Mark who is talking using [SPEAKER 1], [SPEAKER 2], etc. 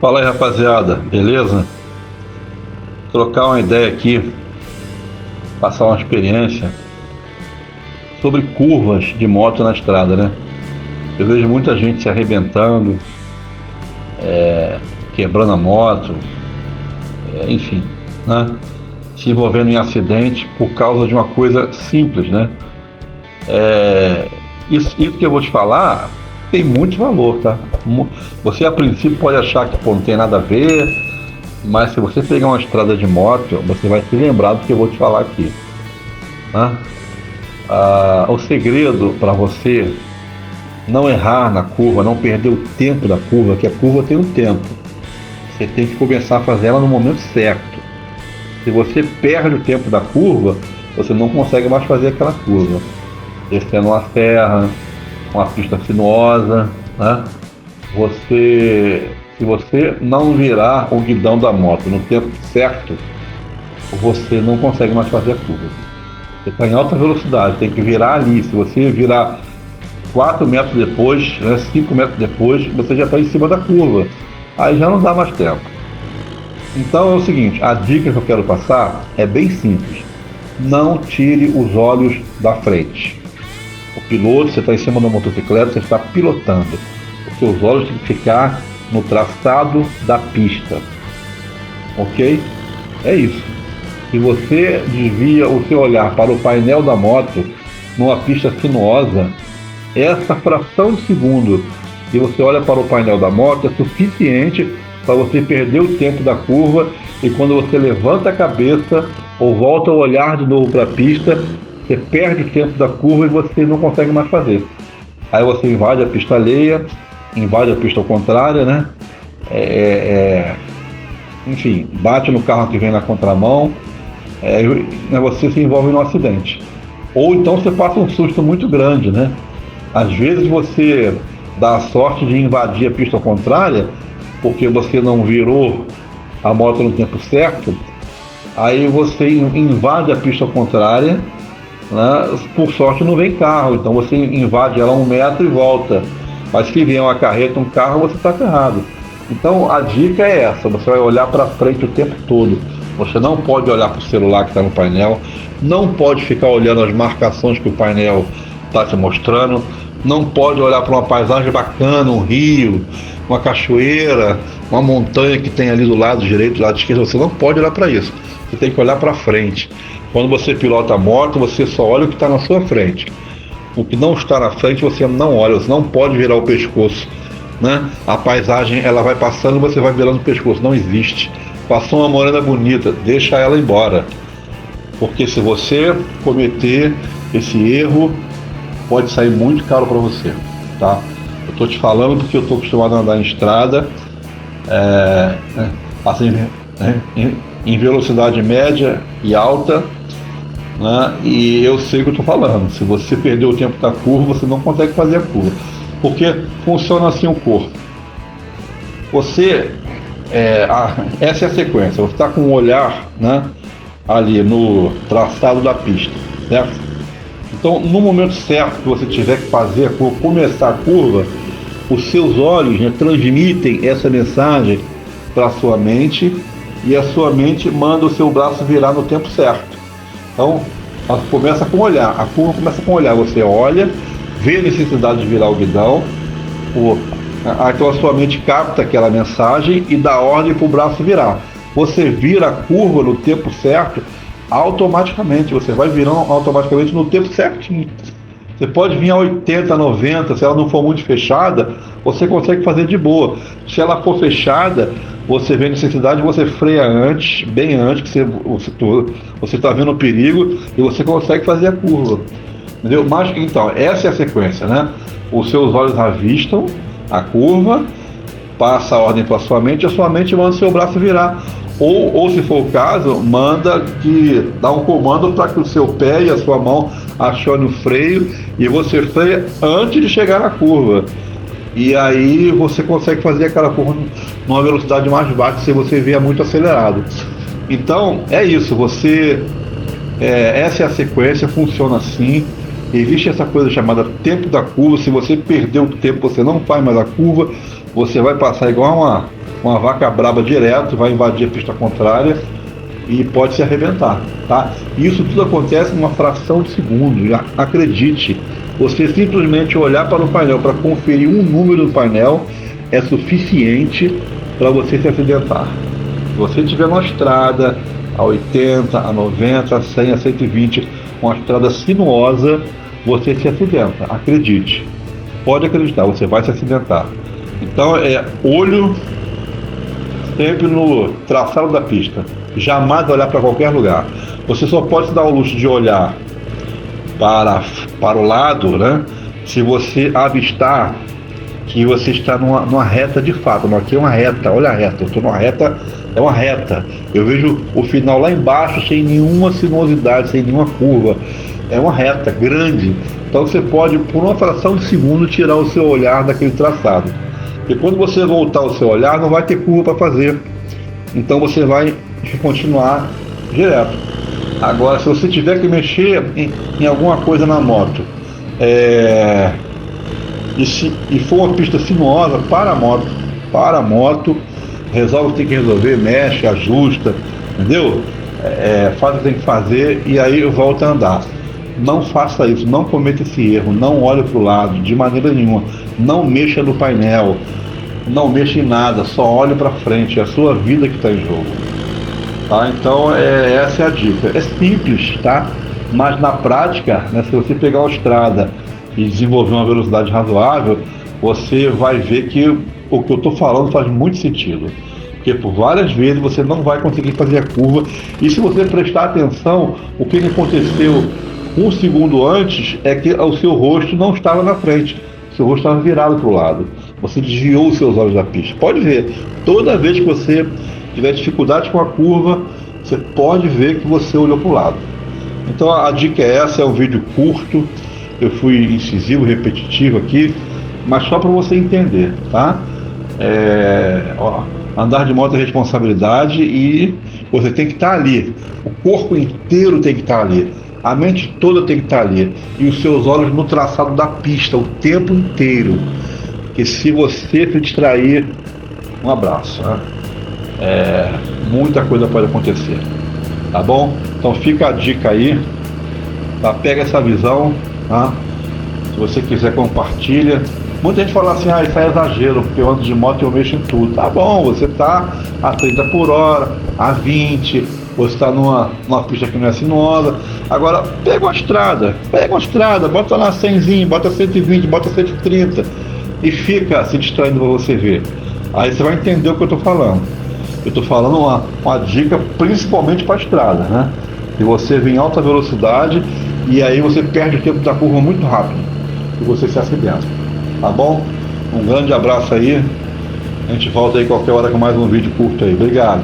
[SPEAKER 1] Fala aí, rapaziada, beleza? Trocar uma ideia aqui, passar uma experiência sobre curvas de moto na estrada, né? Eu vejo muita gente se arrebentando, quebrando a moto, enfim, né? Se envolvendo em acidente por causa de uma coisa simples, né? Isso que eu vou te falar tem muito valor, tá? Você a princípio pode achar que pô, não tem nada a ver, mas se você pegar uma estrada de moto, você vai se lembrar do que eu vou te falar aqui, né? O segredo para você não errar na curva, não perder o tempo da curva, que a curva tem um tempo. Você tem que começar a fazer ela no momento certo. Se você perde o tempo da curva, você não consegue mais fazer aquela curva. Descendo uma serra, uma pista sinuosa, né? Se você não virar o guidão da moto no tempo certo, você não consegue mais fazer a curva. Você está em alta velocidade, tem que virar ali. Se você virar 4 metros depois, né, 5 metros depois, você já está em cima da curva. Aí já não dá mais tempo. Então é o seguinte, a dica que eu quero passar é bem simples. Não tire os olhos da frente. O piloto, você está em cima da motocicleta, você está pilotando. Os seus olhos têm que ficar no traçado da pista. Ok? É isso. Se você desvia o seu olhar para o painel da moto numa pista sinuosa, essa fração de segundo que você olha para o painel da moto é suficiente para você perder o tempo da curva, e quando você levanta a cabeça ou volta o olhar de novo para a pista, você perde o tempo da curva e você não consegue mais fazer. Aí você invade a pista alheia, invade a pista ao contrário, né? Enfim, bate no carro que vem na contramão, você se envolve num acidente. Ou então você passa um susto muito grande, né? Às vezes você dá a sorte de invadir a pista contrária porque você não virou a moto no tempo certo, aí você invade a pista contrária, né? Por sorte não vem carro, então você invade ela 1 metro e volta. Mas se vier uma carreta, um carro, você está ferrado. Então a dica é essa, você vai olhar para frente o tempo todo. Você não pode olhar para o celular que está no painel, não pode ficar olhando as marcações que o painel está te mostrando, não pode olhar para uma paisagem bacana, um rio, uma cachoeira, uma montanha que tem ali do lado direito, do lado esquerdo. Você não pode olhar para isso, você tem que olhar para frente. Quando você pilota a moto, você só olha o que está na sua frente. O que não está na frente você não olha, você não pode virar o pescoço, né? A paisagem ela vai passando, você vai virando o pescoço, não existe. Passou uma morena bonita, deixa ela embora, porque se você cometer esse erro, pode sair muito caro para você, tá? Eu tô te falando porque eu tô acostumado a andar em estrada, assim, em velocidade média e alta, né? E eu sei o que eu tô falando. Se você perder o tempo da curva, você não consegue fazer a curva, porque funciona assim o corpo. Essa é a sequência. Você está com o olhar, né, ali no traçado da pista, certo? Então, no momento certo que você tiver que fazer a curva, começar a curva, os seus olhos, né, transmitem essa mensagem para a sua mente, e a sua mente manda o seu braço virar no tempo certo. Então, ela começa com o olhar. A curva começa com o olhar. Você olha, vê a necessidade de virar o guidão, então a sua mente capta aquela mensagem e dá ordem para o braço virar. Você vira a curva no tempo certo, automaticamente, você vai virando automaticamente no tempo certinho. Você pode vir a 80, 90, se ela não for muito fechada, você consegue fazer de boa. Se ela for fechada, você vê a necessidade, você freia antes, bem antes, que você está vendo o perigo e você consegue fazer a curva. Entendeu? Mas, então, essa é a sequência, né? Os seus olhos avistam a curva, passa a ordem para a sua mente, e a sua mente manda o seu braço virar. Ou se for o caso, dá um comando para que o seu pé e a sua mão acione o freio e você freia antes de chegar na curva. E aí você consegue fazer aquela curva numa velocidade mais baixa se você vier muito acelerado. Então é isso, essa é a sequência, funciona assim. Existe essa coisa chamada tempo da curva. Se você perder o tempo, você não faz mais a curva, você vai passar igual uma vaca braba direto, vai invadir a pista contrária e pode se arrebentar, tá? Isso tudo acontece em uma fração de segundo, acredite. Você simplesmente olhar para o painel para conferir um número do painel é suficiente para você se acidentar. Se você estiver numa estrada a 80, a 90, a 100, a 120, uma estrada sinuosa, você se acidenta, acredite. Pode acreditar, você vai se acidentar. Então olho sempre no traçado da pista, jamais olhar para qualquer lugar. Você só pode se dar o luxo de olhar para o lado, né, se você avistar que você está numa reta de fato. Aqui é uma reta, olha a reta, eu estou numa reta, é uma reta. Eu vejo o final lá embaixo sem nenhuma sinuosidade, sem nenhuma curva. É uma reta grande. Então você pode, por uma fração de segundo, tirar o seu olhar daquele traçado. E quando você voltar o seu olhar, não vai ter curva para fazer. Então você vai continuar direto. Agora, se você tiver que mexer em alguma coisa na moto, e for uma pista sinuosa, para a moto, resolve o que tem que resolver, mexe, ajusta, entendeu? Faz o que tem que fazer e aí volta a andar. Não faça isso, não cometa esse erro, não olhe para o lado, de maneira nenhuma. Não mexa no painel, não mexa em nada, só olhe para frente, é a sua vida que está em jogo. Tá? Então essa é a dica. É simples, tá? Mas na prática, né, se você pegar uma estrada e desenvolver uma velocidade razoável, você vai ver que o que eu estou falando faz muito sentido. Porque por várias vezes você não vai conseguir fazer a curva. E se você prestar atenção, o que aconteceu um segundo antes é que o seu rosto não estava na frente. O seu rosto estava virado para o lado. Você desviou os seus olhos da pista. Pode ver, toda vez que você tiver dificuldade com a curva, você pode ver que você olhou para o lado. Então a dica é essa, é um vídeo curto. Eu fui incisivo, repetitivo aqui, mas só para você entender, tá? Andar de moto é responsabilidade e você tem que estar ali. O corpo inteiro tem que estar ali. A mente toda tem que estar ali. E os seus olhos no traçado da pista o tempo inteiro. Porque se você se distrair, um abraço, né? Muita coisa pode acontecer. Tá bom? Então fica a dica aí. Tá? Pega essa visão. Tá? Se você quiser, compartilha. Muita gente fala assim, isso é exagero, porque eu ando de moto e eu mexo em tudo. Tá bom, você está a 30 por hora, a 20, você está numa pista que não é sinuosa. Agora, pega uma estrada, bota lá 100, bota 120, bota 130 e fica se distraindo para você ver. Aí você vai entender o que eu estou falando. Eu estou falando uma dica principalmente para a estrada, né? Se você vem em alta velocidade e aí você perde o tempo da curva muito rápido e você se acidenta. Tá bom? Um grande abraço aí. A gente volta aí qualquer hora com mais um vídeo curto aí. Obrigado.